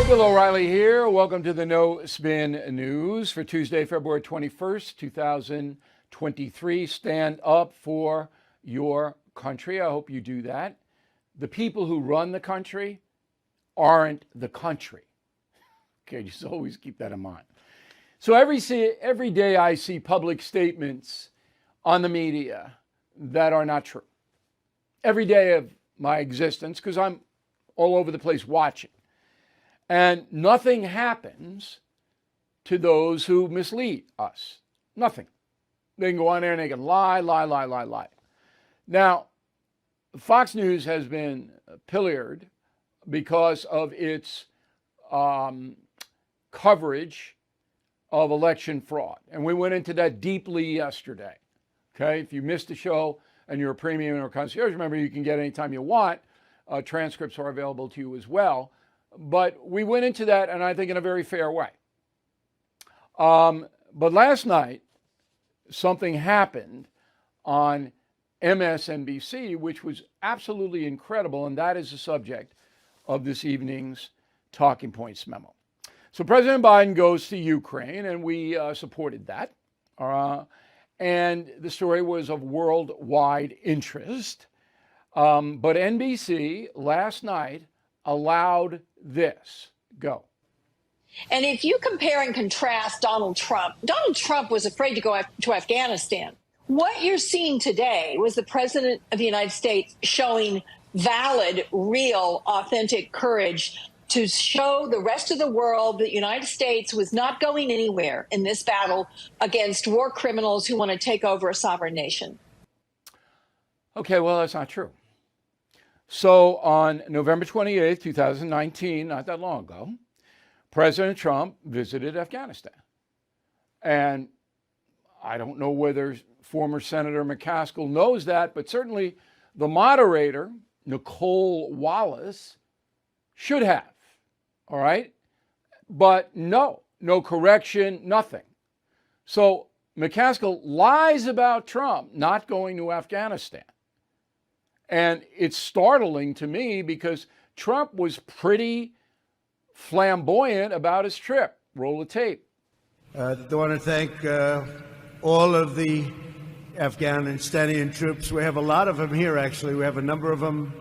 Bill O'Reilly here. Welcome to the No Spin News for Tuesday, February 21st, 2023. Stand up for your country. I hope you do that. The people who run the country aren't the country. Okay, just always keep that in mind. So every day I see public statements on the media that are not true. Every day of my existence, because I'm all over the place watching. And nothing happens to those who mislead us. Nothing. They can go on there and they can lie. Now, Fox News has been pilloried because of its coverage of election fraud. And we went into that deeply yesterday. Okay, if you missed the show and you're a premium or concierge, remember you can get anytime you want. Transcripts are available to you as well. But we went into that, and I think in a very fair way. But last night, something happened on MSNBC, which was absolutely incredible, and that is the subject of this evening's Talking Points memo. So President Biden goes to Ukraine, and we supported that. And the story was of worldwide interest. But NBC last night allowed this. Go. And if you compare and contrast Donald Trump was afraid to go to Afghanistan. What you're seeing today was the president of the United States showing valid, real, authentic courage to show the rest of the world that the United States was not going anywhere in this battle against war criminals who want to take over a sovereign nation. Okay, well, that's not true. So on November 28th, 2019, not that long ago, President Trump visited Afghanistan. And I don't know whether former Senator McCaskill knows that, but certainly the moderator, Nicole Wallace, should have. All right? But no correction, nothing. So McCaskill lies about Trump not going to Afghanistan. And it's startling to me because Trump was pretty flamboyant about his trip. Roll the tape. I want to thank all of the Afghanistani troops. We have a lot of them here, actually. We have a number of them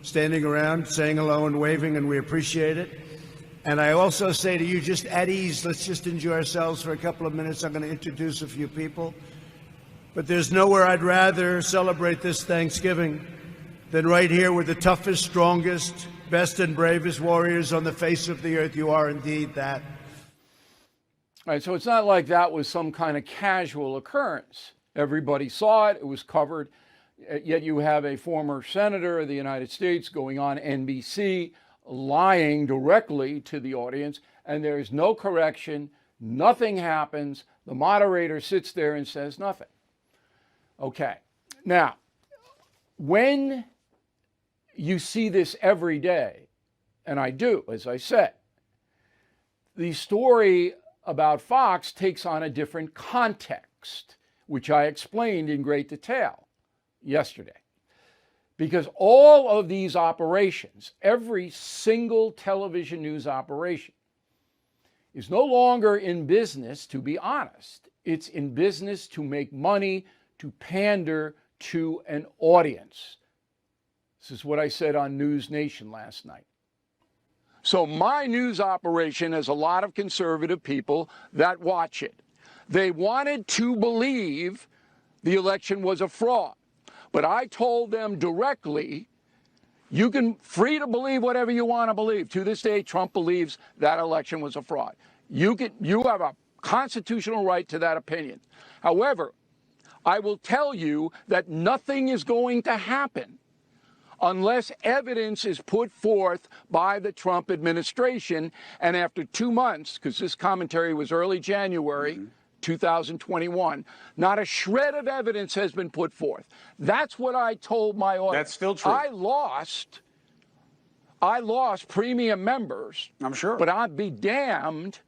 standing around, saying hello and waving, and we appreciate it. And I also say to you, just at ease, let's just enjoy ourselves for a couple of minutes. I'm going to introduce a few people. But there's nowhere I'd rather celebrate this Thanksgiving than right here with the toughest, strongest, best and bravest warriors on the face of the earth. You are indeed that. All right, so it's not like that was some kind of casual occurrence. Everybody saw it. It was covered. Yet you have a former senator of the United States going on NBC, lying directly to the audience, and there's no correction. Nothing happens. The moderator sits there and says nothing. Okay. Now, when you see this every day, and I do, as I said, the story about Fox takes on a different context, which I explained in great detail yesterday. Because all of these operations, every single television news operation, is no longer in business to be honest. It's in business to make money, to pander to an audience. This is what I said on News Nation last night. So my news operation has a lot of conservative people that watch it. They wanted to believe the election was a fraud. But I told them directly, you can free to believe whatever you want to believe. To this day, Trump believes that election was a fraud. You have a constitutional right to that opinion. However, I will tell you that nothing is going to happen unless evidence is put forth by the Trump administration. And after 2 months, because this commentary was early January 2021, not a shred of evidence has been put forth. That's what I told my audience. That's still true. I lost premium members. I'm sure. But I'd be damned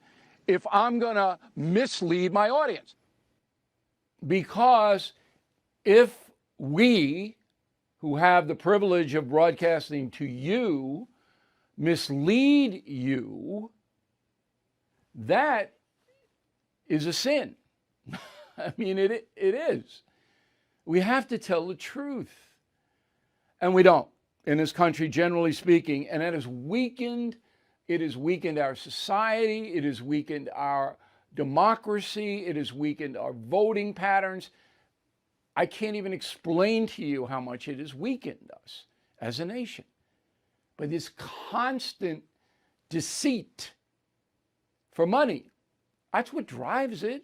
if I'm going to mislead my audience. Because if we, who have the privilege of broadcasting to you, mislead you, that is a sin. I mean, it is. We have to tell the truth. And we don't in this country, generally speaking. And it has weakened our society. It has weakened our democracy. It has weakened our voting patterns. I can't even explain to you how much it has weakened us as a nation. But this constant deceit for money, that's what drives it.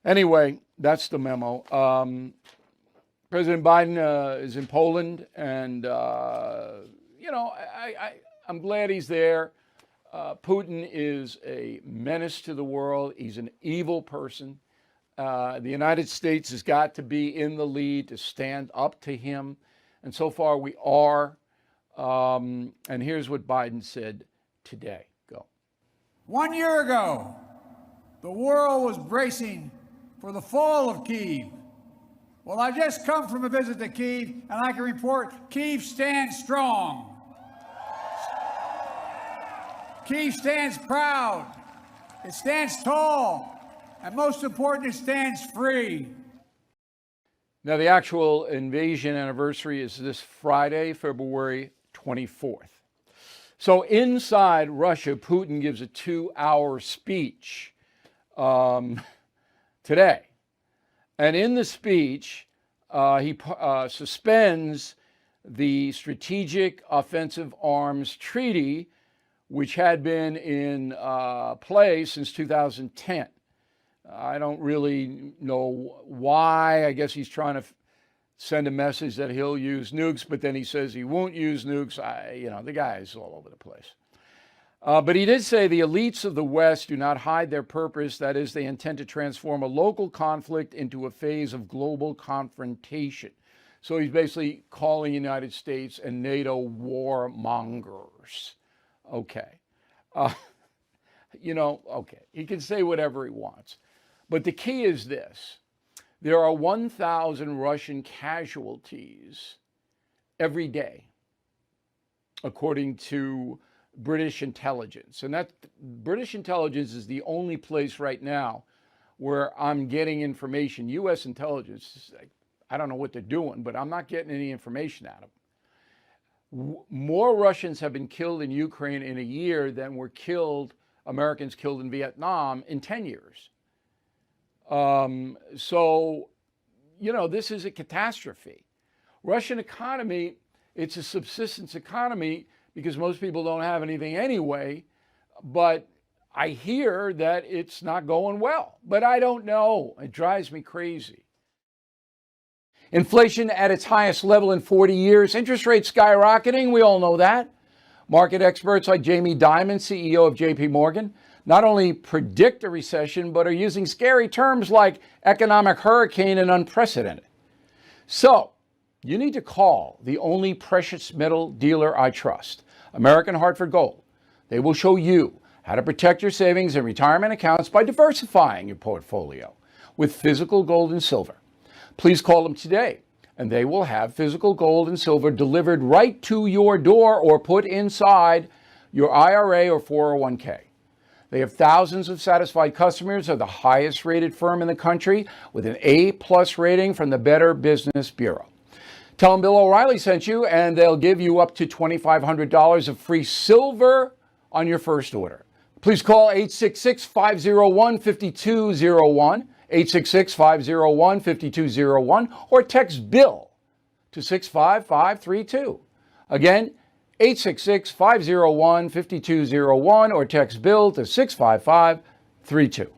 Anyway, that's the memo. President Biden is in Poland, and I'm glad he's there. Putin is a menace to the world. He's an evil person. The United States has got to be in the lead to stand up to him, and so far we are. And here's what Biden said today. Go. 1 year ago, the world was bracing for the fall of Kyiv. Well, I just come from a visit to Kyiv, and I can report Kyiv stands strong. Kyiv stands proud. It stands tall. And most important, it stands free. Now, the actual invasion anniversary is this Friday, February 24th. So inside Russia, Putin gives a 2-hour speech today. And in the speech, he suspends the Strategic Offensive Arms Treaty, which had been in play since 2010. I don't really know why. I guess he's trying to send a message that he'll use nukes, but then he says he won't use nukes. The guy is all over the place. But he did say the elites of the West do not hide their purpose. That is, they intend to transform a local conflict into a phase of global confrontation. So he's basically calling the United States and NATO warmongers. Okay. Okay. He can say whatever he wants. But the key is this. There are 1,000 Russian casualties every day, according to British intelligence. And that British intelligence is the only place right now where I'm getting information. U.S. intelligence is like, I don't know what they're doing, but I'm not getting any information out of them. More Russians have been killed in Ukraine in a year than were Americans killed in Vietnam in 10 years. This is a catastrophe. Russian economy, it's a subsistence economy because most people don't have anything anyway, but I hear that it's not going well, but I don't know. It drives me crazy. Inflation at its highest level in 40 years, interest rates skyrocketing, we all know that. Market experts like Jamie Dimon, CEO of JP Morgan, not only predict a recession, but are using scary terms like economic hurricane and unprecedented. So, you need to call the only precious metal dealer I trust, American Hartford Gold. They will show you how to protect your savings and retirement accounts by diversifying your portfolio with physical gold and silver. Please call them today, and they will have physical gold and silver delivered right to your door or put inside your IRA or 401k. They have thousands of satisfied customers, are the highest rated firm in the country with an A+ rating from the Better Business Bureau. Tell them Bill O'Reilly sent you, and they'll give you up to $2,500 of free silver on your first order. Please call 866-501-5201, 866-501-5201, or text BILL to 65532. Again, 866-501-5201, or text BILL to 65532.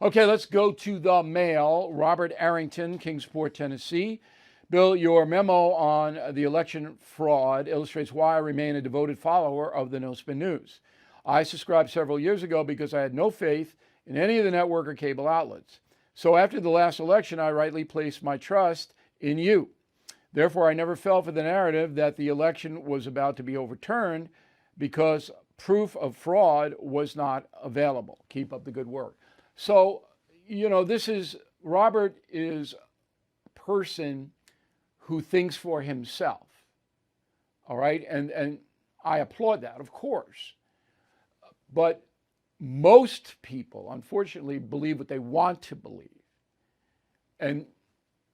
Okay, let's go to the mail. Robert Arrington, Kingsport, Tennessee. Bill, your memo on the election fraud illustrates why I remain a devoted follower of the No Spin News. I subscribed several years ago because I had no faith in any of the network or cable outlets. So after the last election, I rightly placed my trust in you. Therefore, I never fell for the narrative that the election was about to be overturned because proof of fraud was not available. Keep up the good work. So, Robert is a person who thinks for himself. All right. And I applaud that, of course. But most people, unfortunately, believe what they want to believe. And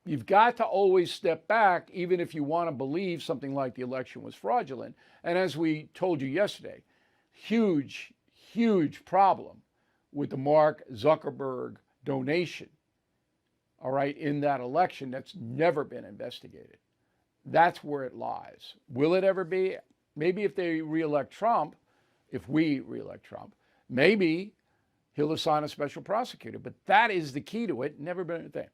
you've got to always step back, even if you want to believe something like the election was fraudulent. And as we told you yesterday, huge, huge problem with the Mark Zuckerberg donation, all right, in that election that's never been investigated. That's where it lies. Will it ever be? Maybe if they reelect Trump, if we reelect Trump, maybe he'll assign a special prosecutor. But that is the key to it. Never been a thing.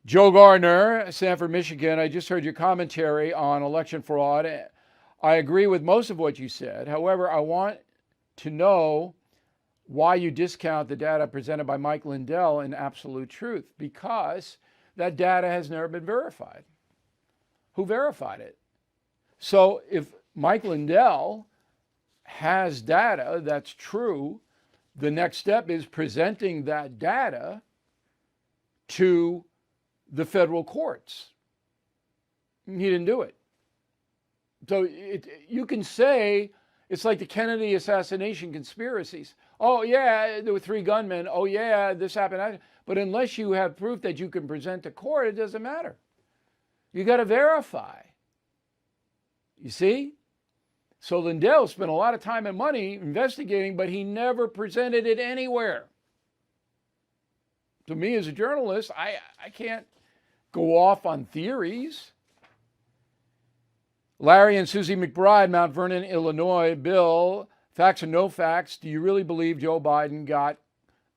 Joe Gardner, Sanford, Michigan, I just heard your commentary on election fraud. I agree with most of what you said. However, I want to know why you discount the data presented by Mike Lindell in Absolute Truth, because that data has never been verified. Who verified it? So if Mike Lindell has data that's true, the next step is presenting that data to the federal courts. He didn't do it. So you can say it's like the Kennedy assassination conspiracies. Oh, yeah, there were 3 gunmen. Oh, yeah, this happened. But unless you have proof that you can present to court, it doesn't matter. You got to verify. You see? So Lindell spent a lot of time and money investigating, but he never presented it anywhere. To me as a journalist, I can't go off on theories. Larry and Susie McBride, Mount Vernon, Illinois. Bill, facts or no facts, do you really believe Joe Biden got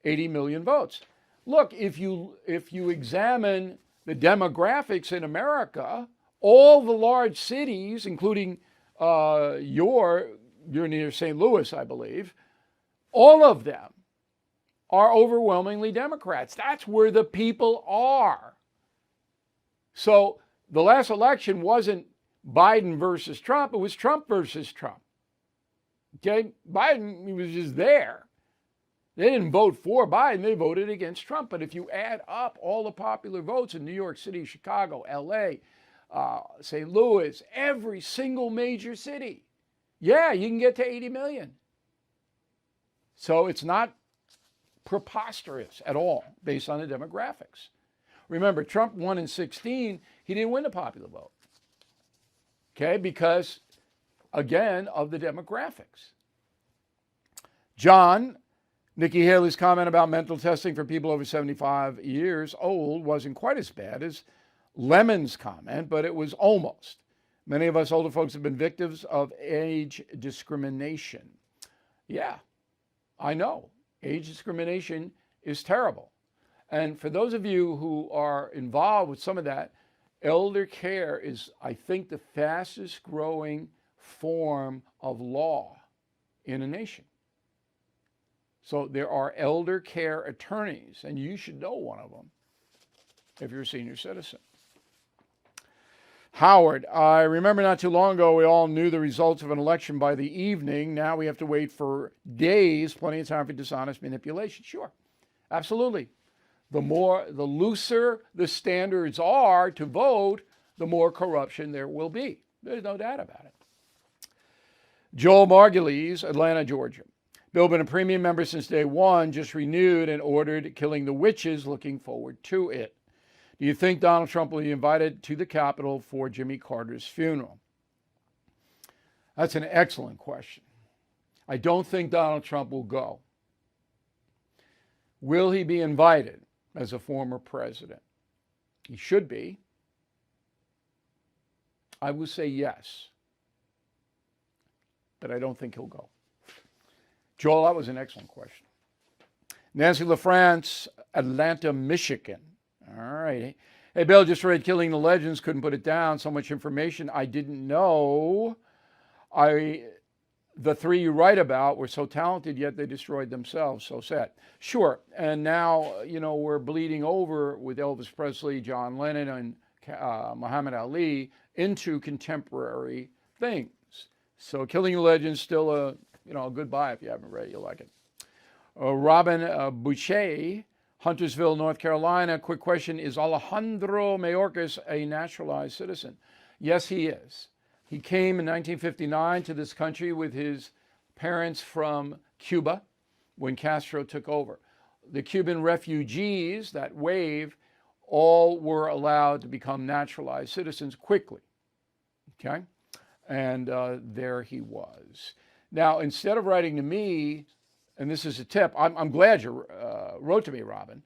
80 million votes? Look, if you examine the demographics in America, all the large cities, including you're near St. Louis, I believe, all of them are overwhelmingly Democrats. That's where the people are. So the last election wasn't Biden versus Trump, it was Trump versus Trump. Okay, Biden, he was just there. They didn't vote for Biden, they voted against Trump. But if you add up all the popular votes in New York City, Chicago, LA, St. Louis, every single major city, yeah, you can get to 80 million. So it's not preposterous at all based on the demographics. Remember, Trump won in 16, he didn't win the popular vote. Okay, because, again, of the demographics. John, Nikki Haley's comment about mental testing for people over 75 years old wasn't quite as bad as Lemon's comment, but it was almost. Many of us older folks have been victims of age discrimination. Yeah, I know. Age discrimination is terrible. And for those of you who are involved with some of that, elder care is, I think, the fastest growing form of law in a nation. So there are elder care attorneys, and you should know one of them if you're a senior citizen. Howard, I remember not too long ago we all knew the results of an election by the evening. Now we have to wait for days, plenty of time for dishonest manipulation. Sure, absolutely. The looser the standards are to vote, the more corruption there will be. There's no doubt about it. Joel Margulies, Atlanta, Georgia. Bill, been a premium member since day one, just renewed and ordered Killing the Witches, looking forward to it. Do you think Donald Trump will be invited to the Capitol for Jimmy Carter's funeral? That's an excellent question. I don't think Donald Trump will go. Will he be invited as a former president? He should be. I will say yes, but I don't think he'll go. Joel, that was an excellent question. Nancy LaFrance, Atlanta, Michigan. All right. Hey, Bill, just read Killing the Legends. Couldn't put it down. So much information I didn't know. The 3 you write about were so talented, yet they destroyed themselves. So sad. Sure. And now, we're bleeding over with Elvis Presley, John Lennon, and Muhammad Ali into contemporary things. So Killing the Legends still a good buy if you haven't read it. You'll like it. Robin Boucher, Huntersville, North Carolina. Quick question, is Alejandro Mayorkas a naturalized citizen? Yes, he is. He came in 1959 to this country with his parents from Cuba when Castro took over. The Cuban refugees, that wave, all were allowed to become naturalized citizens quickly. Okay? And there he was. Now, instead of writing to me, and this is a tip, I'm glad you wrote to me, Robin,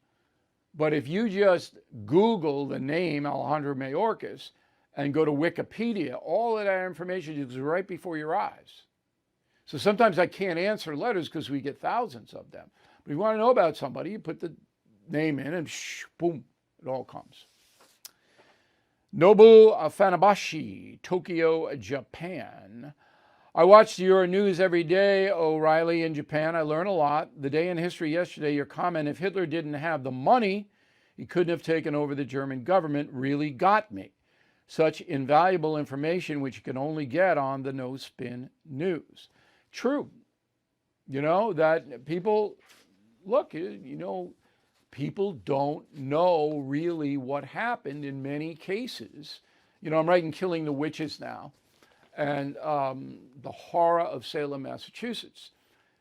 but if you just Google the name Alejandro Mayorkas and go to Wikipedia, all of that information is right before your eyes. So sometimes I can't answer letters because we get thousands of them. But if you want to know about somebody, you put the name in and boom, it all comes. Nobu Fanabashi, Tokyo, Japan. I watch your news every day, O'Reilly, in Japan. I learn a lot. The day in history yesterday, your comment, if Hitler didn't have the money, he couldn't have taken over the German government, really got me. Such invaluable information which you can only get on the No Spin News. True. You know, that people, look, you know, people don't know really what happened in many cases. You know, I'm writing Killing the Witches now, and the horror of Salem, Massachusetts.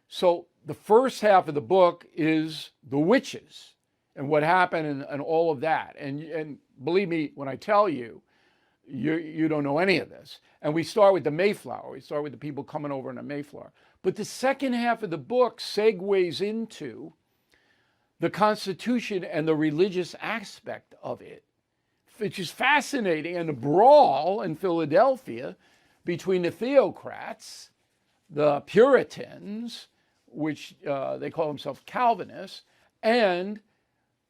So the first half of the book is the witches and what happened and all of that. And believe me, when I tell you, you don't know any of this. And we start with the Mayflower. We start with the people coming over in the Mayflower. But the second half of the book segues into the Constitution and the religious aspect of it, which is fascinating. And the brawl in Philadelphia between the theocrats, the Puritans, which they call themselves Calvinists, and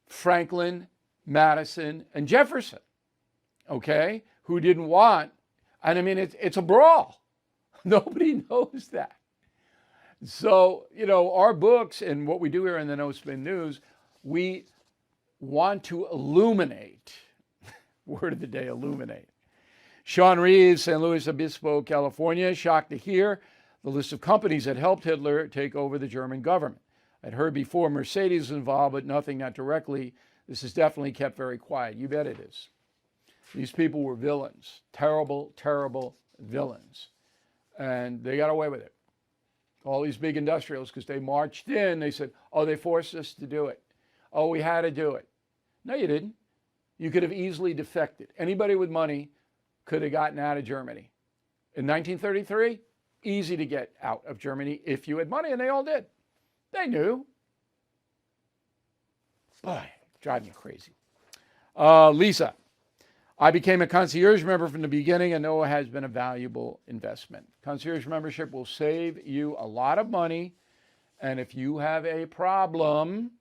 Franklin, Madison, and Jefferson, okay, who didn't want, and I mean, it's a brawl. Nobody knows that. So, you know, our books and what we do here in the No Spin News, we want to illuminate. Word of the day, illuminate. Sean Reeves, San Luis Obispo, California, shocked to hear the list of companies that helped Hitler take over the German government. I'd heard before Mercedes was involved, but nothing that directly. This is definitely kept very quiet. You bet it is. These people were villains, terrible, terrible villains. And they got away with it. All these big industrials, because they marched in, they said, oh, they forced us to do it. Oh, we had to do it. No, you didn't. You could have easily defected. Anybody with money could have gotten out of Germany. In 1933, easy to get out of Germany if you had money, and they all did. They knew. Boy, drive me crazy. Lisa, I became a concierge member from the beginning and know it has been a valuable investment. Concierge membership will save you a lot of money. And if you have a problem,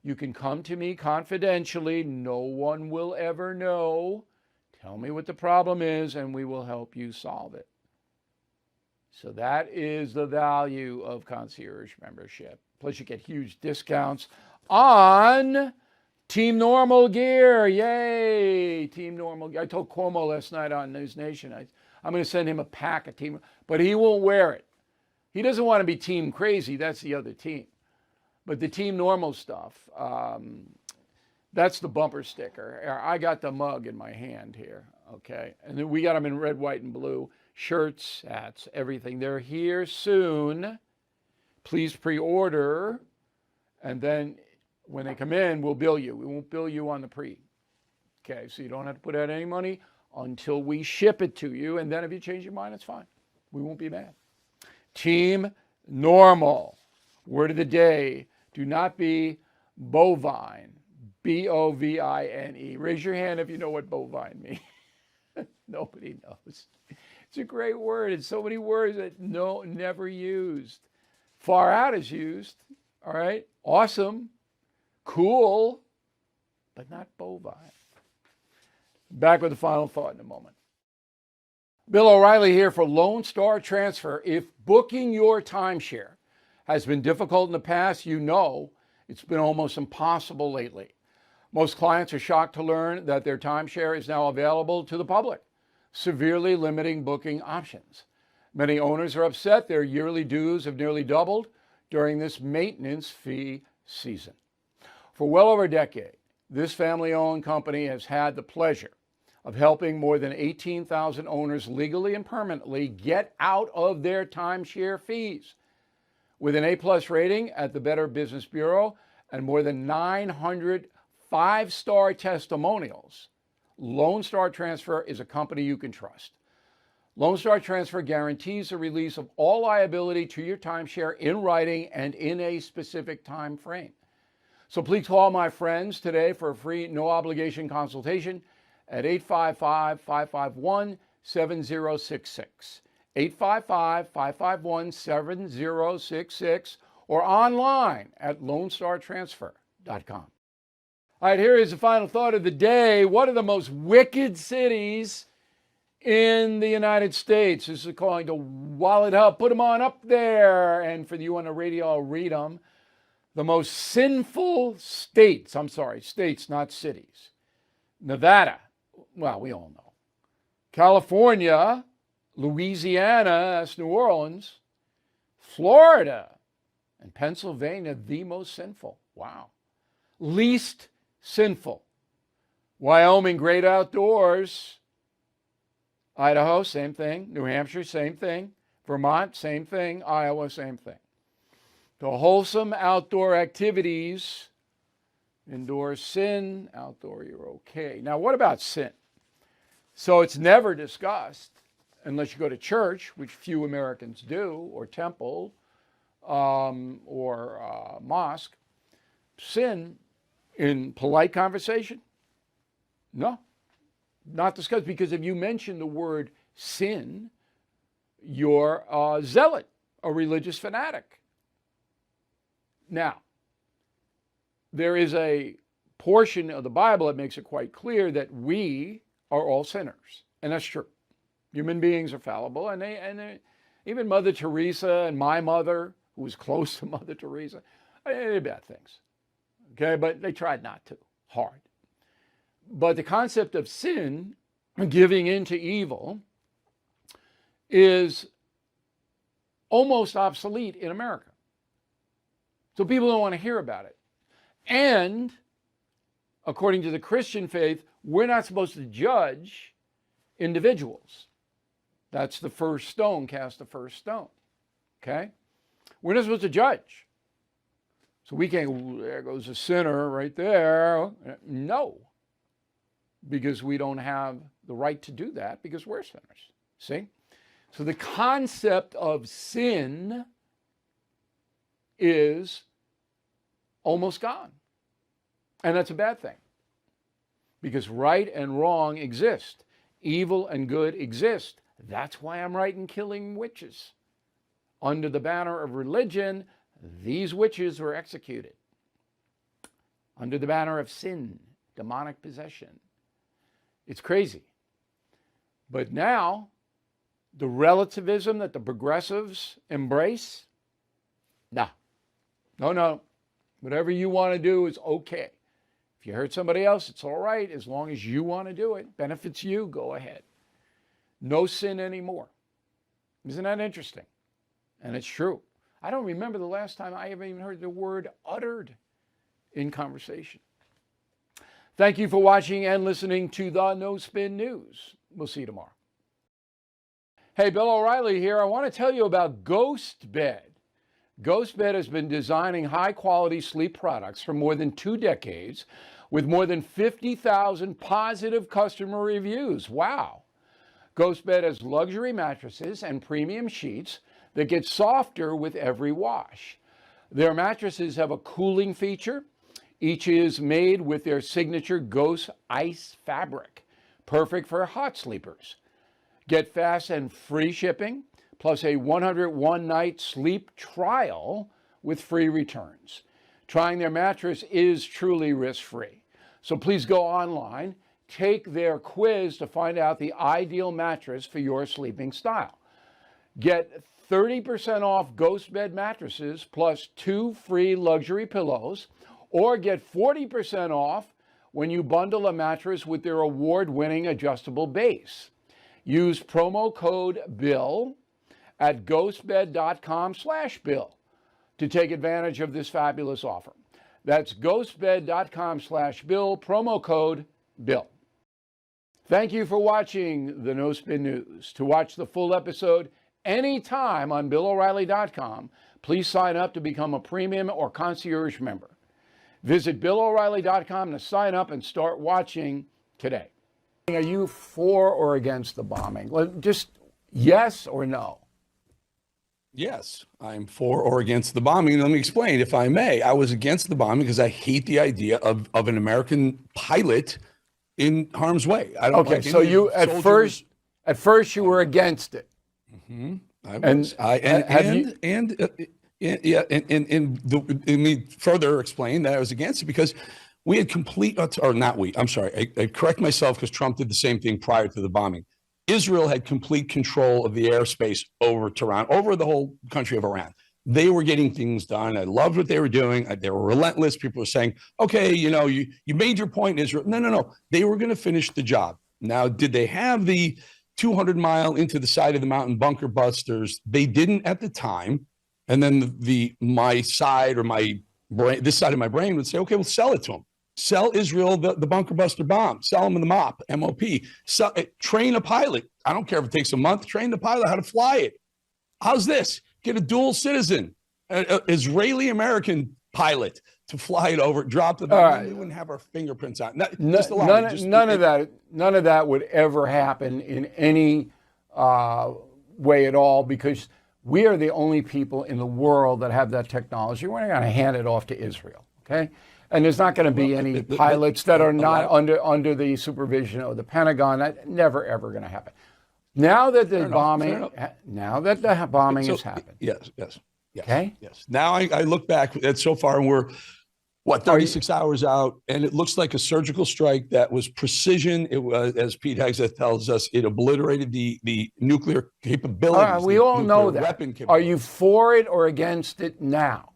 you can come to me confidentially. No one will ever know. Tell me what the problem is and we will help you solve it. So that is the value of concierge membership. Plus you get huge discounts on Team Normal gear. Yay, Team Normal gear. I told Cuomo last night on News Nation, I'm going to send him a pack of Team, but he won't wear it. He doesn't want to be Team Crazy. That's the other team. But the Team Normal stuff, that's the bumper sticker. I got the mug in my hand here, okay? And then we got them in red, white, and blue. Shirts, hats, everything. They're here soon. Please pre-order. And then when they come in, we'll bill you. We won't bill you on the pre. Okay, so you don't have to put out any money until we ship it to you. And then if you change your mind, it's fine. We won't be mad. Team Normal. Word of the day. Do not be bovine. B-O-V-I-N-E. Raise your hand if you know what bovine means. Nobody knows. It's a great word. It's so many words that never used. Far out is used. All right. Awesome. Cool. But not bovine. Back with the final thought in a moment. Bill O'Reilly here for Lone Star Transfer. If booking your timeshare has been difficult in the past, you know it's been almost impossible lately. Most clients are shocked to learn that their timeshare is now available to the public, severely limiting booking options. Many owners are upset their yearly dues have nearly doubled during this maintenance fee season. For well over a decade, this family-owned company has had the pleasure of helping more than 18,000 owners legally and permanently get out of their timeshare fees. With an A+ rating at the Better Business Bureau and more than 900 five-star testimonials, Lone Star Transfer is a company you can trust. Lone Star Transfer guarantees the release of all liability to your timeshare in writing and in a specific time frame. So please call my friends today for a free, no-obligation consultation at 855-551-7066, 855-551-7066, or online at lonestartransfer.com. All right, here is the final thought of the day. What are the most wicked cities in the United States? This is calling to Wallet Hub. Put them on up there. And for you on the radio, I'll read them. The most sinful states, states, not cities. Nevada, well, we all know. California, Louisiana, that's New Orleans. Florida, and Pennsylvania, the most sinful. Wow. Least sinful. Wyoming, great outdoors. Idaho, same thing. New Hampshire, same thing. Vermont, same thing. Iowa, same thing. The wholesome outdoor activities. Indoor sin, outdoor you're okay. Now, what about sin? So it's never discussed unless you go to church, which few Americans do, or temple, or mosque. Sin in polite conversation? No, not discussed, because if you mention the word sin, you're a zealot, a religious fanatic. Now, there is a portion of the Bible that makes it quite clear that we are all sinners, and that's true. Human beings are fallible, and even Mother Teresa and my mother, who was close to Mother Teresa, they did bad things. Okay, but they tried not to, hard. But the concept of sin, giving into evil, is almost obsolete in America. So people don't want to hear about it. And according to the Christian faith, we're not supposed to judge individuals. That's the first stone, cast the first stone. Okay? We're not supposed to judge. So we can't, there goes a sinner right there. No. Because we don't have the right to do that because we're sinners. See? So the concept of sin is almost gone. And that's a bad thing. Because right and wrong exist. Evil and good exist. That's why I'm right in killing witches. Under the banner of religion, these witches were executed. Under the banner of sin, demonic possession. It's crazy. But now, the relativism that the progressives embrace, no. Whatever you want to do is okay. If you hurt somebody else, it's all right as long as you want to do it. Benefits you, go ahead. No sin anymore. Isn't that interesting? And it's true. I don't remember the last time I ever even heard the word uttered in conversation. Thank you for watching and listening to the No Spin News. We'll see you tomorrow. Hey, Bill O'Reilly here. I want to tell you about Ghost Bed. Ghost Bed has been designing high-quality sleep products for more than 2 decades with more than 50,000 positive customer reviews. Wow. Ghost Bed has luxury mattresses and premium sheets that get softer with every wash. Their mattresses have a cooling feature. Each is made with their signature Ghost Ice fabric, perfect for hot sleepers. Get fast and free shipping, plus a 101-night sleep trial with free returns. Trying their mattress is truly risk-free. So please go online, take their quiz to find out the ideal mattress for your sleeping style. Get 30% off Ghost Bed mattresses plus 2 free luxury pillows, or get 40% off when you bundle a mattress with their award-winning adjustable base. Use promo code BILL at ghostbed.com/bill to take advantage of this fabulous offer. That's ghostbed.com/Bill, promo code Bill. Thank you for watching the No Spin News. To watch the full episode anytime on BillO'Reilly.com, please sign up to become a premium or concierge member. Visit BillO'Reilly.com to sign up and start watching today. Are you for or against the bombing? Just yes or no? Yes, I'm for or against the bombing. Let me explain, if I may. I was against the bombing because I hate the idea of an American pilot in harm's way. I don't. Okay, like so any you soldiers. at first you were against it. Mm-hmm. I And was. Let me further explain that I was against it because we had complete, or not we. I'm sorry. I correct myself because Trump did the same thing prior to the bombing. Israel had complete control of the airspace over Tehran, over the whole country of Iran. They were getting things done. I loved what they were doing. They were relentless. People were saying, okay, you made your point in Israel. No. They were going to finish the job. Now, did they have the 200-mile into the side of the mountain bunker busters? They didn't at the time. And then my side or my brain, this side of my brain would say, okay, we'll sell it to them. Sell Israel the bunker buster bomb. Sell them the MOP. Train a pilot. I don't care if it takes a month. Train the pilot how to fly it. How's this? Get a dual citizen, Israeli American pilot to fly it over, drop the bomb. Right. We wouldn't have our fingerprints on. None of that would ever happen in any way at all, because we are the only people in the world that have that technology. We're not going to hand it off to Israel, okay? And there's not going to be any pilots that are not under the supervision of the Pentagon. That's never ever going to happen. Now that the bombing has happened. Yes. Okay. Yes. Now I look back at so far, and we're 36 hours out, and it looks like a surgical strike that was precision. It was, as Pete Hegseth tells us, it obliterated the nuclear capabilities. We all know that. Are you for it or against it now?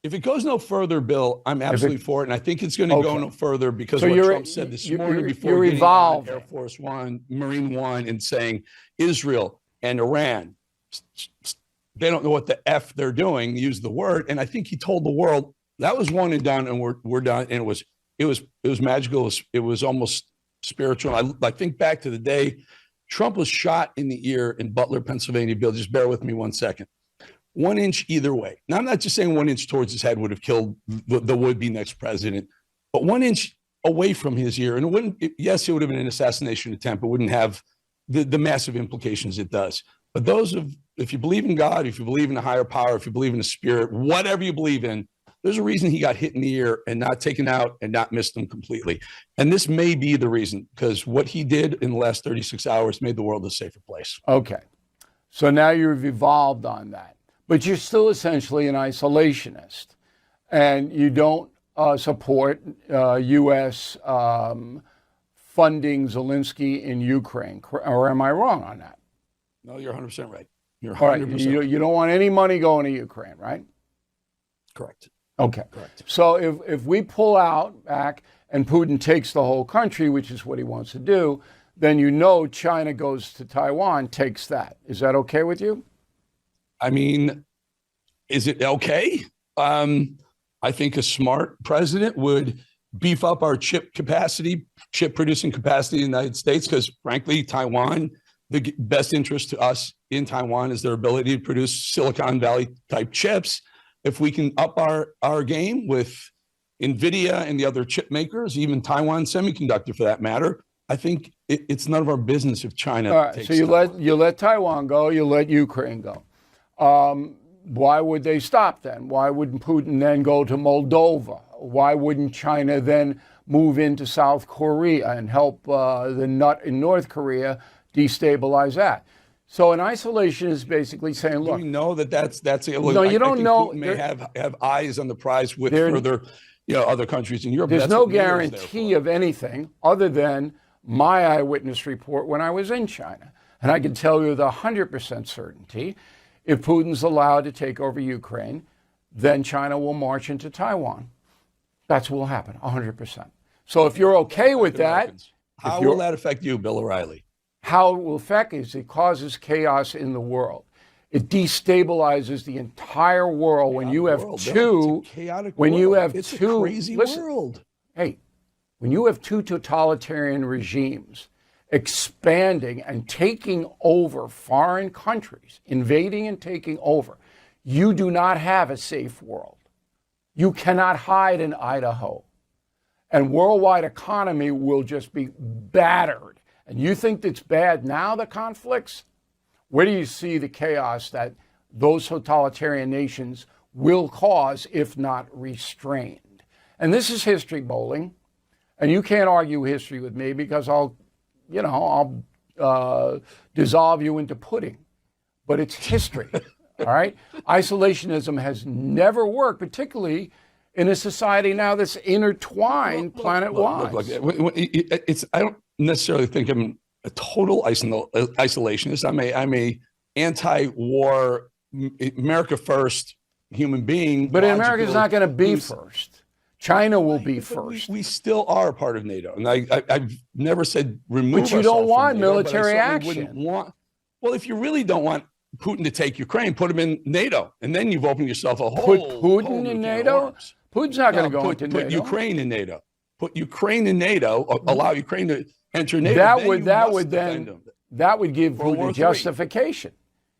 If it goes no further, Bill, I'm absolutely for it, and I think it's going to go no further because what Trump said this morning before getting on Air Force One, Marine One, and saying Israel and Iran, they don't know what the F they're doing, use the word, and I think he told the world that was one and done, and we're done, and it was magical. It was almost spiritual. I think back to the day Trump was shot in the ear in Butler, Pennsylvania. Bill, just bear with me 1 second. 1 inch either way. Now, I'm not just saying 1 inch towards his head would have killed the would-be next president, but 1 inch away from his ear, and it wouldn't. Yes, it would have been an assassination attempt. It wouldn't have the massive implications it does. But if you believe in God, if you believe in a higher power, if you believe in a spirit, whatever you believe in, there's a reason he got hit in the ear and not taken out and not missed him completely. And this may be the reason, because what he did in the last 36 hours made the world a safer place. Okay. So now you've evolved on that. But you're still essentially an isolationist, and you don't support U.S. funding Zelensky in Ukraine, or am I wrong on that? No, you're 100% right. You're 100% All right. You don't want any money going to Ukraine, right? Correct. Okay. Correct. So if we pull out back and Putin takes the whole country, which is what he wants to do, then China goes to Taiwan, takes that. Is that okay with you? I mean, is it okay? I think a smart president would beef up our chip producing capacity in the United States, because frankly, Taiwan, the best interest to us in Taiwan is their ability to produce Silicon Valley type chips. If we can up our game with NVIDIA and the other chip makers, even Taiwan Semiconductor for that matter, I think it's none of our business if China takes so you let Taiwan go, you let Ukraine go. Why would they stop then? Why wouldn't Putin then go to Moldova? Why wouldn't China then move into South Korea and help the nut in North Korea destabilize that? So an isolation is basically saying, look. Do we know that's no, you don't know. Putin may have eyes on the prize with further, other countries in Europe. There's no guarantee of anything other than my eyewitness report when I was in China. And I can tell you with 100% certainty, if Putin's allowed to take over Ukraine, then China will march into Taiwan. That's what will happen, 100%. So if you're okay with that. How will that affect you, Bill O'Reilly? How it will affect is it causes chaos in the world. It destabilizes the entire world when you have two. When you have it's two, a crazy listen, world. Hey, when you have two totalitarian regimes expanding and taking over foreign countries, invading and taking over, you do not have a safe world. You cannot hide in Idaho. And worldwide economy will just be battered. And you think it's bad now, the conflicts? Where do you see the chaos that those totalitarian nations will cause if not restrained? And this is history bowling. And you can't argue history with me because I'll dissolve you into pudding. But it's history, all right? Isolationism has never worked, particularly in a society now that's intertwined planet-wide. I don't necessarily think I'm a total isolationist. I'm a anti-war, America first human being. But America's not going to be first. China will be first. We still are a part of NATO, and I've never said remove. But you don't want military action. Well, if you really don't want Putin to take Ukraine, put him in NATO, and then you've opened yourself a whole. Put Putin in NATO. Putin's not going to go into NATO. Put Ukraine in NATO. Put Ukraine in NATO. Allow Ukraine to enter NATO. That would give Putin justification.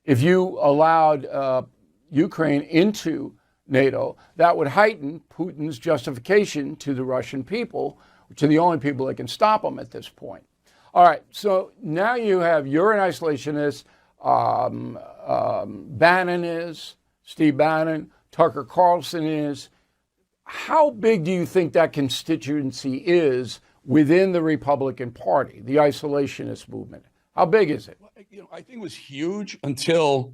If you allowed Ukraine into NATO, that would heighten Putin's justification to the Russian people, to the only people that can stop him at this point. All right, so now you're an isolationist. Bannon is, Steve Bannon, Tucker Carlson is. How big do you think that constituency is within the Republican Party, the isolationist movement? How big is it? I think it was huge until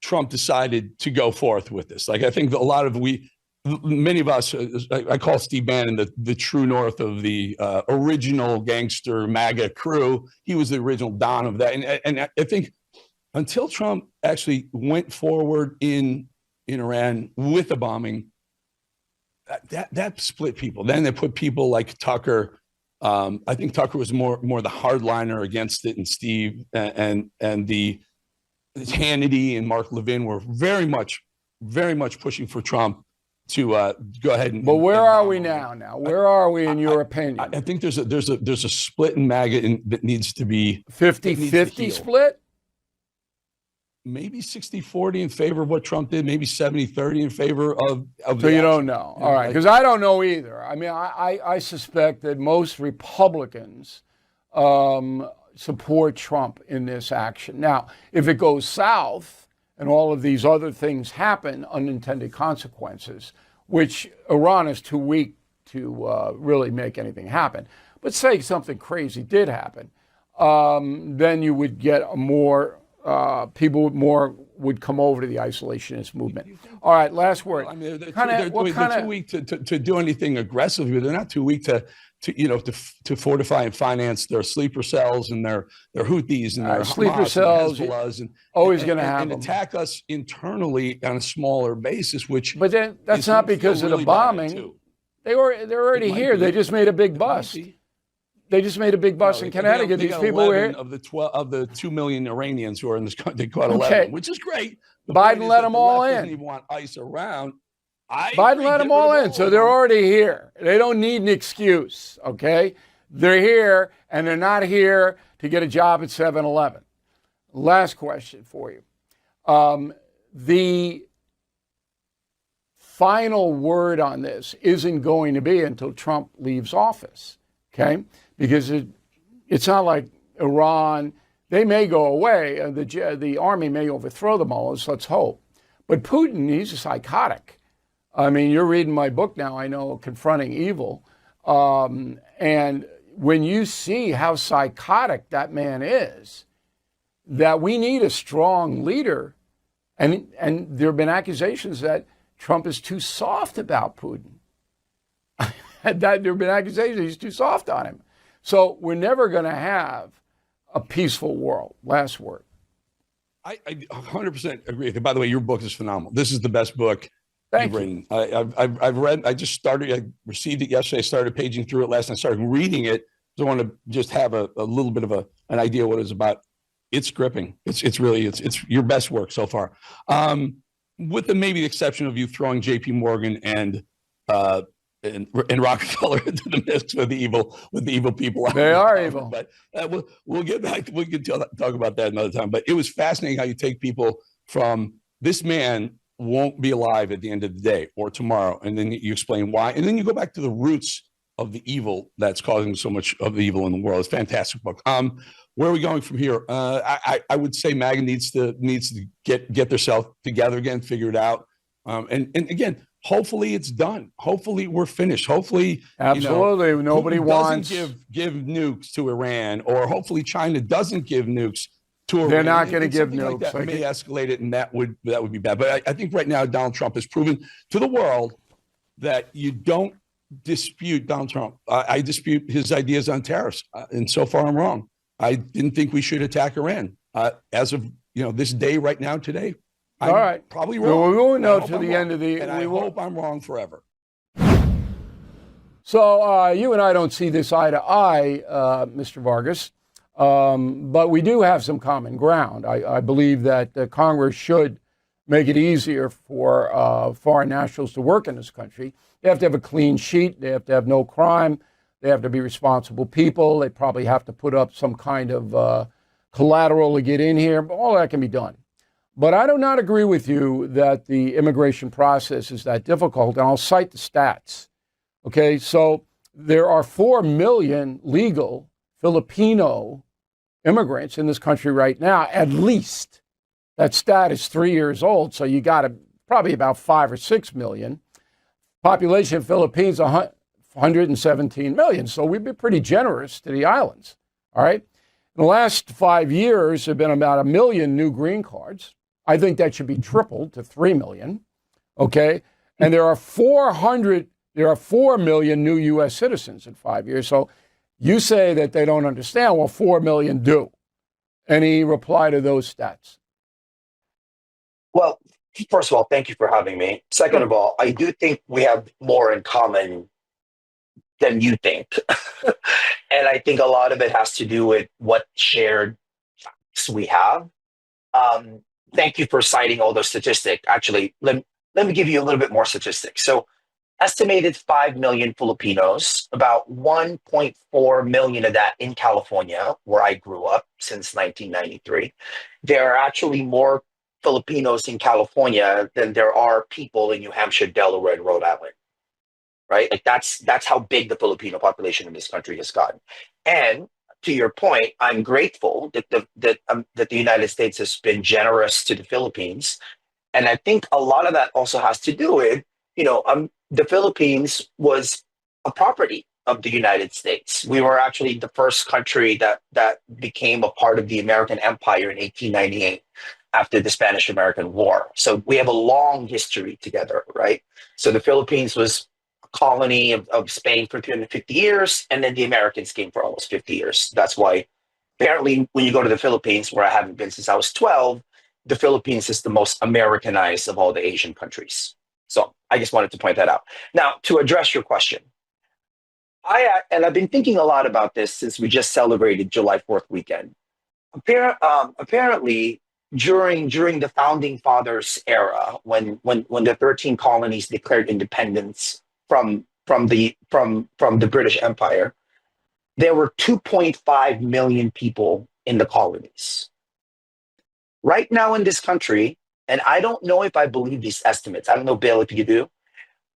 Trump decided to go forth with this. Like, I think many of us, I call Steve Bannon the true north of the original gangster MAGA crew. He was the original Don of that. And I think until Trump actually went forward in Iran with the bombing, that split people. Then they put people like Tucker. I think Tucker was more the hardliner against it, and Steve and the Hannity and Mark Levin were very much pushing for Trump to go ahead and. But where are we now? Where are we in your opinion? I think there's a split in MAGA that needs to be 50-50 split. Maybe 60-40 in favor of what Trump did. Maybe 70-30 in favor of. So you don't know. All right, because I don't know either. I mean, I suspect that most Republicans support Trump in this action. Now, if it goes south and all of these other things happen, unintended consequences, which Iran is too weak to really make anything happen. But say something crazy did happen, then you would get a more people would come over to the isolationist movement. All right, last word. I mean, they're too weak to do anything aggressively. They're not too weak to fortify and finance their sleeper cells and their Houthis and their sleeper cells. And Hezbollahs always going to have and attack us internally on a smaller basis. But then that's not because of the bombing. They're already here. They just made a big bust. They just made a big bust in Connecticut. These people were here. Of the 2 million Iranians who are in this country, they caught 11, which is great. Biden let them all in. Doesn't even want ICE around. Biden let them all in, so they're already here. They don't need an excuse, okay? They're here, and they're not here to get a job at 7-Eleven. Last question for you. The final word on this isn't going to be until Trump leaves office, okay? Because it's not like Iran, they may go away, and the army may overthrow the mullahs, let's hope. But Putin, he's a psychotic. I mean, you're reading my book now, I know, Confronting Evil. And when you see how psychotic that man is, that we need a strong leader. And there have been accusations that Trump is too soft about Putin. There have been accusations he's too soft on him. So we're never going to have a peaceful world. Last word. I 100% agree. By the way, your book is phenomenal. This is the best book Thank you. I've read. I just started. I received it yesterday. I started paging through it last night. I started reading it. So I want to just have a little bit of an idea what it's about. It's gripping. It's really it's your best work so far, with the maybe the exception of you throwing J.P. Morgan and Rockefeller into the mix with the evil people. They are evil. But we'll get back. We can talk about that another time. But it was fascinating how you take people from this man won't be alive at the end of the day or tomorrow, and then you explain why, and then you go back to the roots of the evil that's causing so much of the evil in the world. It's a fantastic book. Where are we going from here? I would say MAGA needs to get themselves together again, figure it out, and again, hopefully it's done. Hopefully we're finished. Hopefully, absolutely, nobody wants give nukes to Iran, or hopefully China doesn't give nukes to Iran. They're not going to give nukes. Like that may escalate it, and that would be bad. But I think right now Donald Trump has proven to the world that you don't dispute Donald Trump. I dispute his ideas on tariffs, and so far I'm wrong. I didn't think we should attack Iran. As of this day, right now, today, all right, probably wrong. Well, we won't know to the end of the. And I hope I'm wrong forever. So you and I don't see this eye to eye, Mr. Vargas, but we do have some common ground. I believe that Congress should make it easier for foreign nationals to work in this country. They have to have a clean sheet. They have to have no crime. They have to be responsible people. They probably have to put up some kind of collateral to get in here. But all that can be done. But I do not agree with you that the immigration process is that difficult. And I'll cite the stats. Okay, so there are 4 million legal Filipino immigrants in this country right now, at least. That stat is 3 years old, so you got probably about 5 or 6 million. Population of Philippines, 117 million. So we've been pretty generous to the islands. All right. In the last 5 years, there have been about 1 million new green cards. I think that should be tripled to 3 million. Okay. And there are 4 million new U.S. citizens in 5 years. So you say that they don't understand. Well, 4 million do. Any reply to those stats? Well, first of all, thank you for having me. Second of all, I do think we have more in common than you think. And I think a lot of it has to do with what shared facts we have. Thank you for citing all those statistics. Actually, let me give you a little bit more statistics. So estimated 5 million Filipinos, about 1.4 million of that in California, where I grew up since 1993. There are actually more Filipinos in California than there are people in New Hampshire, Delaware, and Rhode Island. Right? Like that's how big the Filipino population in this country has gotten. And to your point, I'm grateful that the United States has been generous to the Philippines. And I think a lot of that also has to do with, the Philippines was a property of the United States. We were actually the first country that became a part of the American Empire in 1898 after the Spanish-American War. So we have a long history together, right? So the Philippines was a colony of Spain for 350 years, and then the Americans came for almost 50 years. That's why apparently when you go to the Philippines, where I haven't been since I was 12, the Philippines is the most Americanized of all the Asian countries. So I just wanted to point that out. Now, to address your question, I've been thinking a lot about this since we just celebrated July 4th weekend. Apparently, during the founding fathers era, when the 13 colonies declared independence from the British Empire, there were 2.5 million people in the colonies. Right now in this country, and I don't know if I believe these estimates. I don't know, Bill, if you do.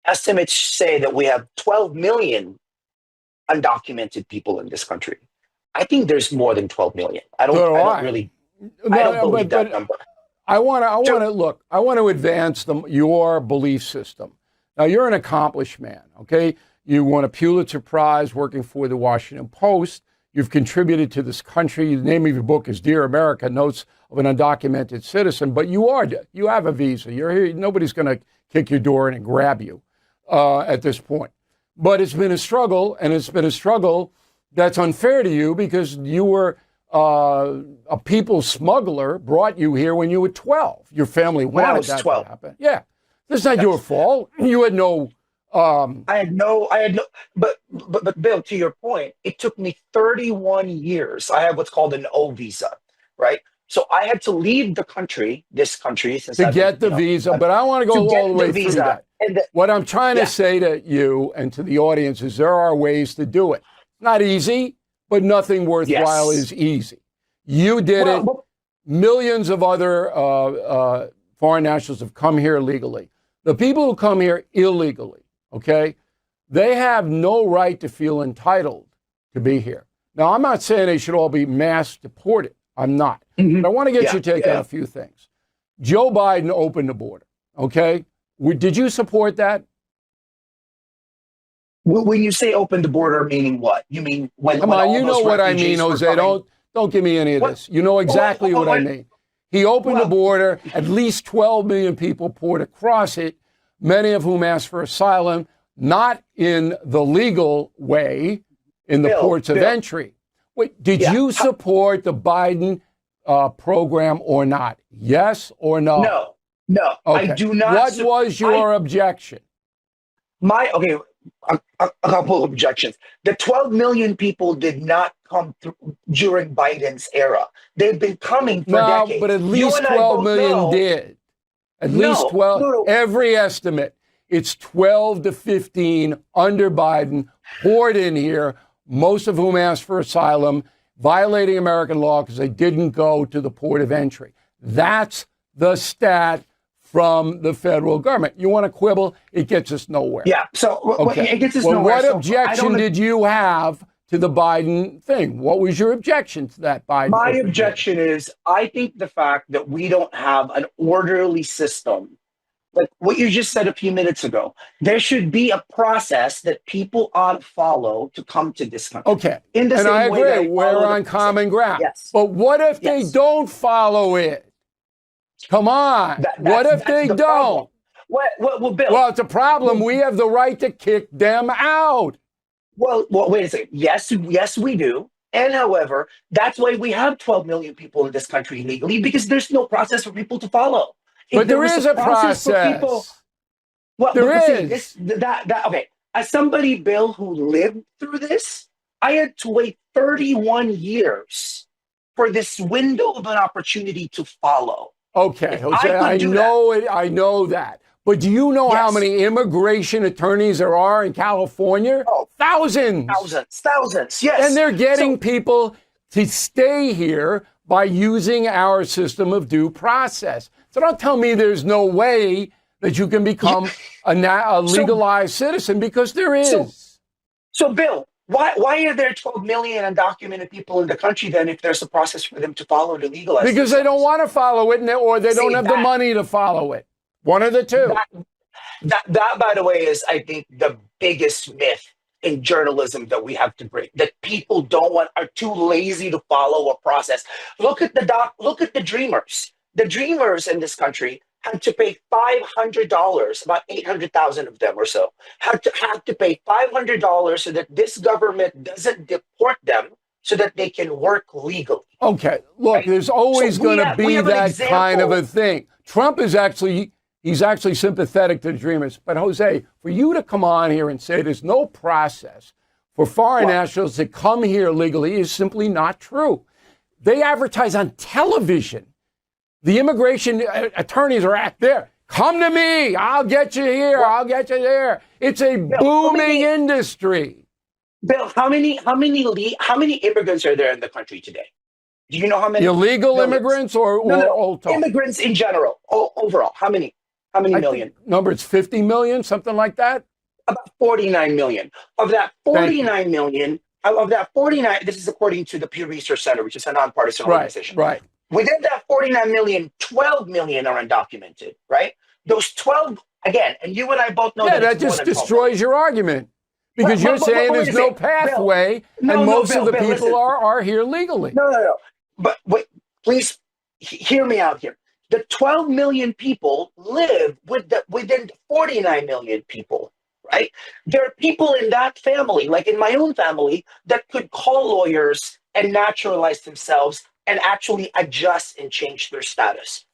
Estimates say that we have 12 million undocumented people in this country. I think there's more than 12 million. I don't believe that number. I want to advance your belief system. Now, you're an accomplished man, okay? You won a Pulitzer Prize working for the Washington Post. You've contributed to this country. The name of your book is Dear America, Notes of an Undocumented Citizen. But you have a visa. You're here. Nobody's going to kick your door in and grab you at this point. But it's been a struggle, and it's been a struggle that's unfair to you because you were a people smuggler, brought you here when you were 12. Your family wanted that 12. To happen. Yeah. That's not your fault. You had no... but Bill, to your point, it took me 31 years. I have what's called an O visa, right? So I had to leave this country, since to get the visa. But I want to go all the way through that. What I'm trying to say to you and to the audience is there are ways to do it. Not easy, but nothing worthwhile is easy. You did it. Millions of other foreign nationals have come here legally. The people who come here illegally, okay, they have no right to feel entitled to be here. Now, I'm not saying they should all be mass deported. I'm not. But I want to get your take on a few things. Joe Biden opened the border, okay? Did you support that? When you say open the border, meaning what? You mean when? Come on, you know what I mean, Jose. Don't give me any of this. You know exactly what I mean. He opened the border. At least 12 million people poured across it, many of whom asked for asylum, not in the legal way, in the ports of entry. Wait, did you support the Biden program or not? Yes or no? No, okay. I do not. What was your objection? A couple of objections. The 12 million people did not come through during Biden's era. They've been coming for decades. But at least 12 million did. At least 12. No. Every estimate, it's 12 to 15 under Biden poured in here, most of whom asked for asylum, violating American law because they didn't go to the port of entry. That's the stat from the federal government. You want to quibble? It gets us nowhere. Yeah. So it gets us nowhere. What objection did you have to the Biden thing? What was your objection to that Biden? My objection is I think the fact that we don't have an orderly system, like what you just said a few minutes ago, there should be a process that people ought to follow to come to this country. Okay. And I agree. We're on common ground. Yes. But what if they don't follow it? Come on. What if they don't? Well, Bill. Well, it's a problem. We have the right to kick them out. Well, wait a second. Yes, we do. And however, that's why we have 12 million people in this country legally, because there's no process for people to follow. But there is a process. There is. Okay. As somebody, Bill, who lived through this, I had to wait 31 years for this window of an opportunity to follow. Okay, Jose, I know it. I know that. But do you know how many immigration attorneys there are in California? Oh, thousands. Yes. And they're getting people to stay here by using our system of due process. So don't tell me there's no way that you can become a legalized citizen, because there is. So Bill, why are there 12 million undocumented people in the country then if there's a process for them to follow to legalize? Because they don't want to follow it, or they don't have the money to follow it. One of the two. That, by the way, is, I think, the biggest myth in journalism that we have to break. That people are too lazy to follow a process. Look at the dreamers. The dreamers in this country had to pay $500, about 800,000 of them or so, had to pay $500 so that this government doesn't deport them, so that they can work legally. Okay, look, right? There's always going to be that kind of a thing. Trump is he's actually sympathetic to the dreamers. But Jose, for you to come on here and say there's no process for foreign nationals to come here legally is simply not true. They advertise on television. The immigration attorneys are out there. Come to me. I'll get you here. I'll get you there. It's a booming industry. Bill, how many immigrants are there in the country today? Do you know how many? Illegal immigrants or all total? Immigrants in general, overall. How many million? It's 50 million, something like that. About 49 million. Of that 49 million, this is according to the Pew Research Center, which is a nonpartisan organization. Right. Within that 49 million, 12 million are undocumented, right? Those 12, again, and you and I both know that just destroys your argument. Because you're saying there's no pathway, and most of the people are here legally. No. But wait, please hear me out here. The 12 million people live within 49 million people, right? There are people in that family, like in my own family, that could call lawyers and naturalize themselves and actually adjust and change their status.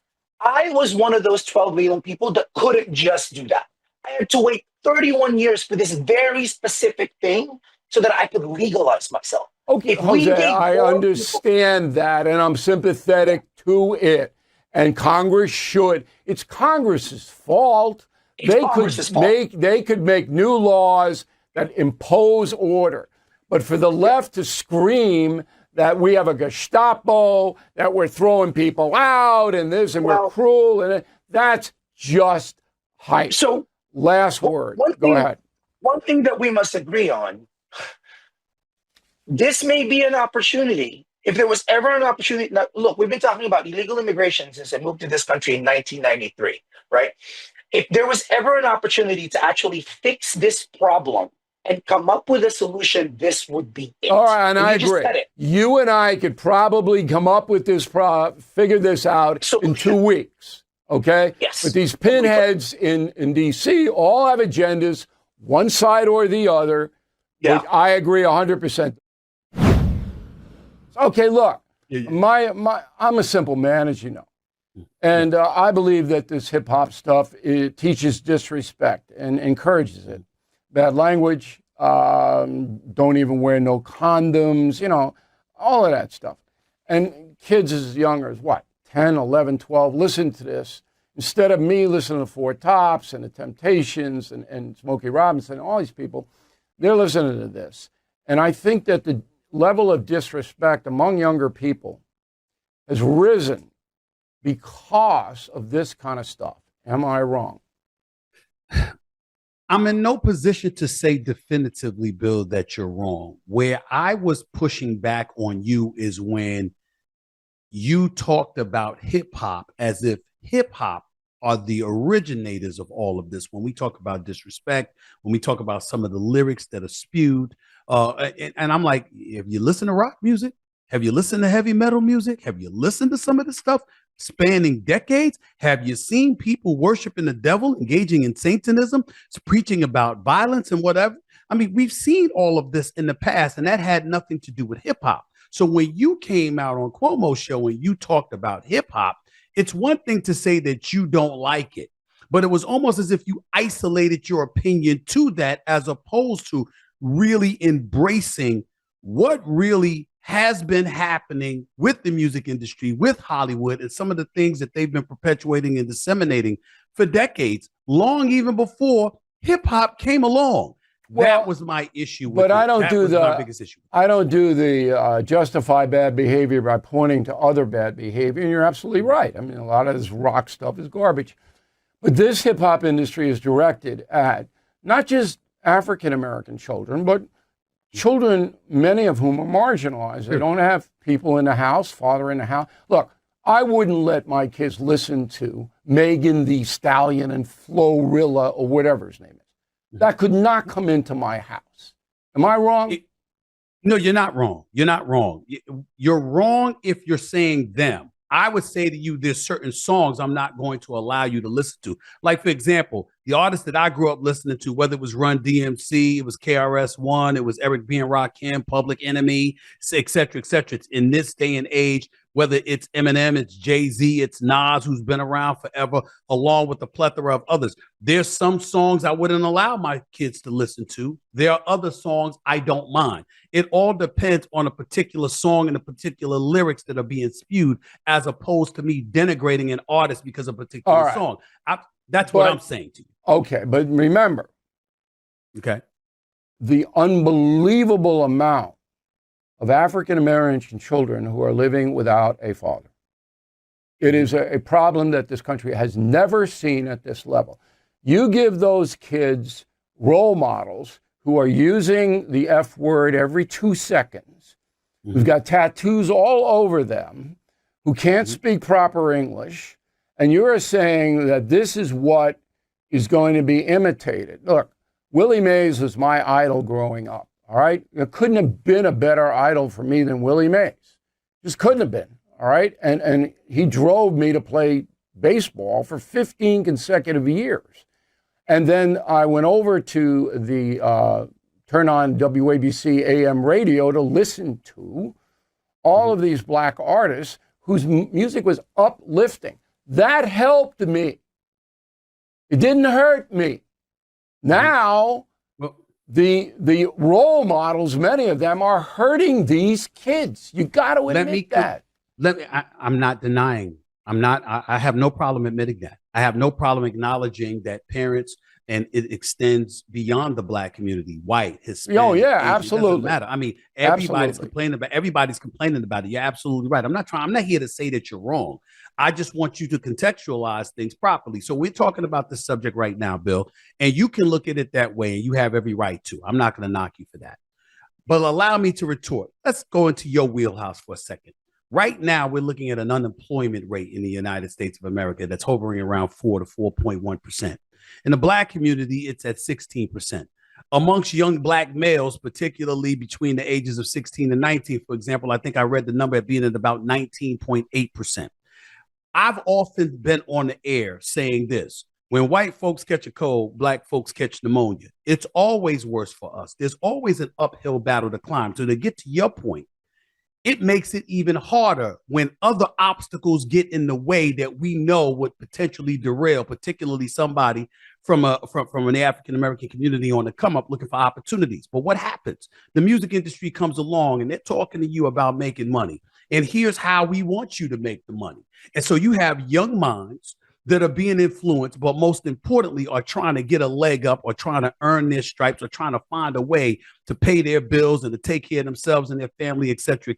I was one of those 12 million people that couldn't just do that. I had to wait 31 years for this very specific thing so that I could legalize myself. Okay, If we Jose, gave I more understand that, and I'm sympathetic to it. And Congress should. It's Congress's fault. It's Congress's fault. They could make new laws that impose order. But for the left to scream that we have a Gestapo, that we're throwing people out, and this, and we're cruel, and that's just hype. So, last word. Go ahead. One thing that we must agree on. This may be an opportunity. If there was ever an opportunity, now, look, we've been talking about illegal immigration since I moved to this country in 1993, right? If there was ever an opportunity to actually fix this problem and come up with a solution, this would be it. All right, and I agree. You and I could probably come up with this, figure this out in 2 weeks, okay? Yes. But these pinheads in D.C. all have agendas, one side or the other. Yeah. Which I agree 100%. Okay, look, I'm a simple man, as you know. And I believe that this hip hop stuff, it teaches disrespect and encourages it. Bad language, don't even wear no condoms, you know, all of that stuff. And kids as young as what, 10, 11, 12, listen to this. Instead of me listening to Four Tops and the Temptations and Smokey Robinson and all these people, they're listening to this. And I think that the level of disrespect among younger people has risen because of this kind of stuff. Am I wrong? I'm in no position to say definitively, Bill, that you're wrong. Where I was pushing back on you is when you talked about hip hop as if hip hop are the originators of all of this. When we talk about disrespect, when we talk about some of the lyrics that are spewed, and I'm like, have you listened to rock music? Have you listened to heavy metal music? Have you listened to some of this stuff spanning decades? Have you seen people worshiping the devil, engaging in Satanism, preaching about violence and whatever? I mean, we've seen all of this in the past, and that had nothing to do with hip hop. So when you came out on Cuomo's show and you talked about hip hop, it's one thing to say that you don't like it, but it was almost as if you isolated your opinion to that, as opposed to really embracing what really has been happening with the music industry, with Hollywood, and some of the things that they've been perpetuating and disseminating for decades, long even before hip hop came along. Well, that was my issue. But I don't do the justify bad behavior by pointing to other bad behavior. And you're absolutely right. I mean, a lot of this rock stuff is garbage. But this hip hop industry is directed at not just African American children, but children, many of whom are marginalized. They don't have people in the house, father in the house. Look, I wouldn't let my kids listen to Megan Thee Stallion and Florilla or whatever his name is. That could not come into my house. Am I wrong? No, you're not wrong. You're not wrong. You're wrong if you're saying them. I would say to you, there's certain songs I'm not going to allow you to listen to. Like, for example, the artists that I grew up listening to, whether it was Run DMC, it was KRS-One, it was Eric B. and Rakim, Public Enemy, et cetera, et cetera. It's in this day and age, whether it's Eminem, it's Jay-Z, it's Nas, who's been around forever, along with a plethora of others. There's some songs I wouldn't allow my kids to listen to. There are other songs I don't mind. It all depends on a particular song and the particular lyrics that are being spewed, as opposed to me denigrating an artist because of a particular song. That's what I'm saying to you. Okay, but remember, the unbelievable amount of African American children who are living without a father. It is a problem that this country has never seen at this level. You give those kids role models who are using the F word every 2 seconds, who've got tattoos all over them, who can't speak proper English, and you're saying that this is what is going to be imitated. Look, Willie Mays was my idol growing up. All right. There couldn't have been a better idol for me than Willie Mays. Just couldn't have been. All right. And he drove me to play baseball for 15 consecutive years. And then I went over to the turn on WABC AM radio to listen to all of these black artists whose music was uplifting. That helped me. It didn't hurt me. Now, the role models, many of them, are hurting these kids. You got to admit that. I'm not denying. I have no problem admitting that. I have no problem acknowledging that parents, and it extends beyond the Black community, white, Hispanic. Oh yeah, Asian, absolutely. it doesn't matter. I mean, everybody's complaining about it. You're absolutely right. I'm not here to say that you're wrong. I just want you to contextualize things properly. So we're talking about this subject right now, Bill, and you can look at it that way, and you have every right to. I'm not going to knock you for that. But allow me to retort. Let's go into your wheelhouse for a second. Right now, we're looking at an unemployment rate in the United States of America that's hovering around 4 to 4.1%. In the Black community, it's at 16%. Amongst young Black males, particularly between the ages of 16 and 19, for example, I think I read the number at being at about 19.8%. I've often been on the air saying this: when white folks catch a cold, Black folks catch pneumonia. It's always worse for us. There's always an uphill battle to climb. So to get to your point, it makes it even harder when other obstacles get in the way that we know would potentially derail, particularly somebody from an African American community on the come up looking for opportunities. But what happens? The music industry comes along and they're talking to you about making money. And here's how we want you to make the money. And so you have young minds that are being influenced, but most importantly, are trying to get a leg up or trying to earn their stripes or trying to find a way to pay their bills and to take care of themselves and their family, et cetera,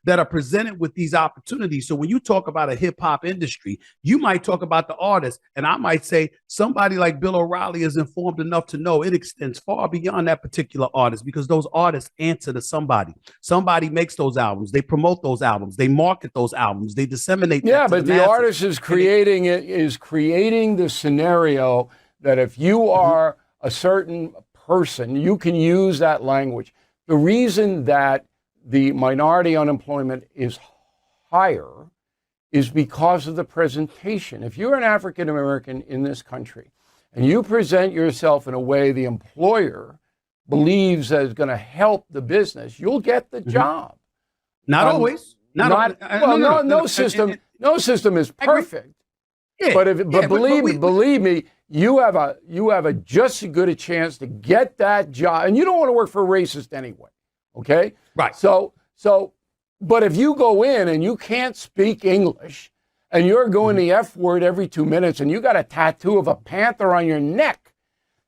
that are presented with these opportunities. So when you talk about a hip hop industry, you might talk about the artist, and I might say somebody like Bill O'Reilly is informed enough to know it extends far beyond that particular artist, because those artists answer to somebody. Somebody makes those albums, they promote those albums, they market those albums, they disseminate. Yeah, but the artist is creating the scenario that if you are a certain person, you can use that language. The reason that the minority unemployment is higher is because of the presentation. If you're an African American in this country and you present yourself in a way the employer believes that is going to help the business, you'll get the job. Not always. No system is perfect. Yeah, but believe me, you have a just as good a chance to get that job, and you don't want to work for a racist anyway. Okay, right? So, but if you go in and you can't speak English, and you're going the F word every 2 minutes, and you got a tattoo of a panther on your neck,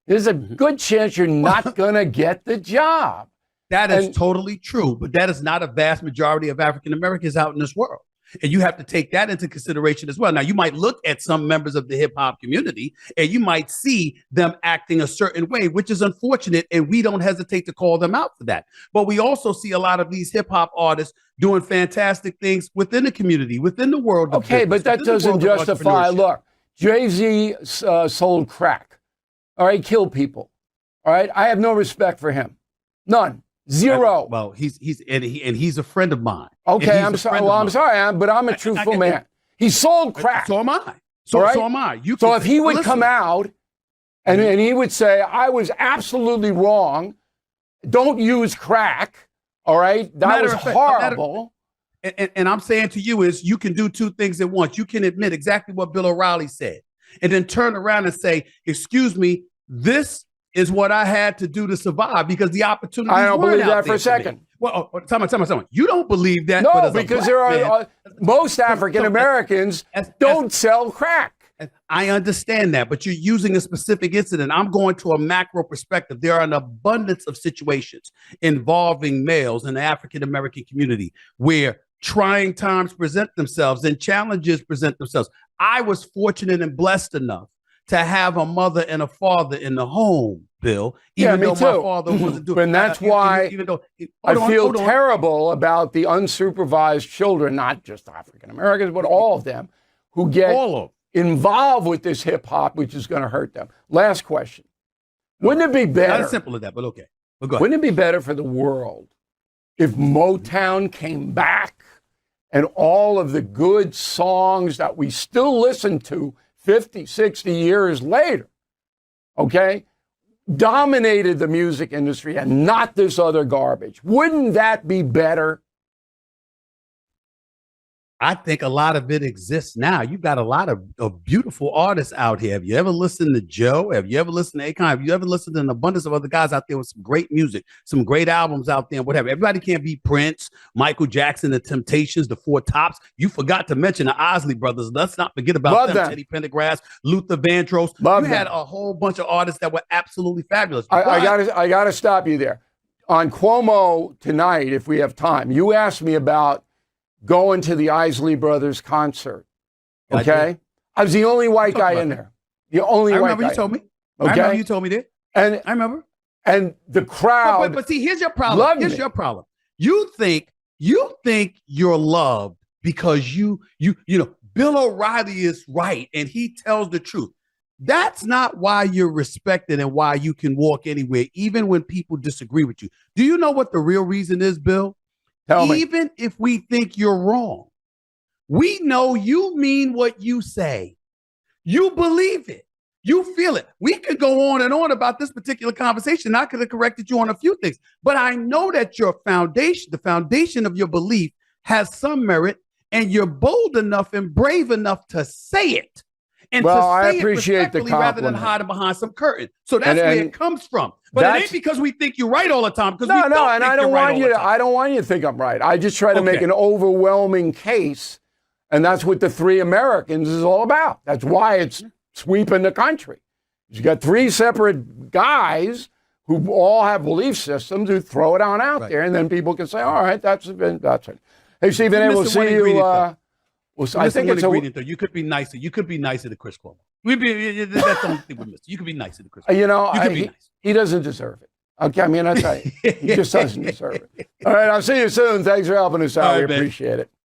there's a good chance you're not going to get the job. That is totally true, but that is not a vast majority of African Americans out in this world. And you have to take that into consideration as well. Now, you might look at some members of the hip hop community and you might see them acting a certain way, which is unfortunate. And we don't hesitate to call them out for that. But we also see a lot of these hip hop artists doing fantastic things within the community, within the world. Okay, but that doesn't justify. Look, Jay-Z sold crack. All right, killed people. All right, I have no respect for him. None. Zero. Well, he's a friend of mine. Okay, I'm sorry. Well, I'm sorry, but I'm a truthful man. He sold crack. So am I. So am I. So if he would come out and he would say, I was absolutely wrong, don't use crack, all right? That was horrible. And I'm saying to you is you can do two things at once. You can admit exactly what Bill O'Reilly said and then turn around and say, excuse me, this is what I had to do to survive because the opportunity. I don't believe that for a second. Well, tell me. You don't believe that? No, because there are most African Americans don't sell crack. I understand that, but you're using a specific incident. I'm going to a macro perspective. There are an abundance of situations involving males in the African American community where trying times present themselves and challenges present themselves. I was fortunate and blessed enough to have a mother and a father in the home, Bill. Even though my father wasn't doing. And that's why I feel terrible about the unsupervised children, not just African Americans, but all of them, who get involved with this hip hop, which is going to hurt them. Last question: wouldn't it be better? Not as simple as that, but okay. Well, go ahead. Wouldn't it be better for the world if Motown came back and all of the good songs that we still listen to 50, 60 years later, okay, dominated the music industry and not this other garbage? Wouldn't that be better? I think a lot of it exists now. You've got a lot of beautiful artists out here. Have you ever listened to Joe? Have you ever listened to Akon? Have you ever listened to an abundance of other guys out there with some great music, some great albums out there, whatever? Everybody can't be Prince, Michael Jackson, the Temptations, the Four Tops. You forgot to mention the Osley Brothers. Let's not forget about them. Teddy Pendergrass, Luther Vandross. You had a whole bunch of artists that were absolutely fabulous. I gotta stop you there. On Cuomo tonight, if we have time, you asked me about going to the Isley Brothers concert. Okay? I was the only white guy in there. The only white guy. I remember you told me. Okay? I remember you told me that. And I remember. And the crowd. But see, here's your problem. Here's your problem. You think you're loved because you know, Bill O'Reilly is right and he tells the truth. That's not why you're respected and why you can walk anywhere, even when people disagree with you. Do you know what the real reason is, Bill? Even if we think you're wrong, we know you mean what you say. You believe it. You feel it. We could go on and on about this particular conversation. I could have corrected you on a few things, but I know that your foundation, the foundation of your belief, has some merit, and you're bold enough and brave enough to say it. And I appreciate the compliment. Rather than hiding behind some curtain. So that's where it comes from. But it ain't because we think you're right all the time. Because I don't want you to think I'm right. I just try to make an overwhelming case, and that's what the Three Americans is all about. That's why it's sweeping the country. You got three separate guys who all have belief systems who throw it on out there, and then people can say, "All right, that's it." Hey, Stephen, we'll see you. I think it's you could be nicer. You could be nicer to Chris Cuomo. That's the only thing we missed. You could be nicer to Chris Cuomo. You know, he doesn't deserve it. Okay, I mean, I tell you, he just doesn't deserve it. All right, I'll see you soon. Thanks for helping us out. We appreciate it.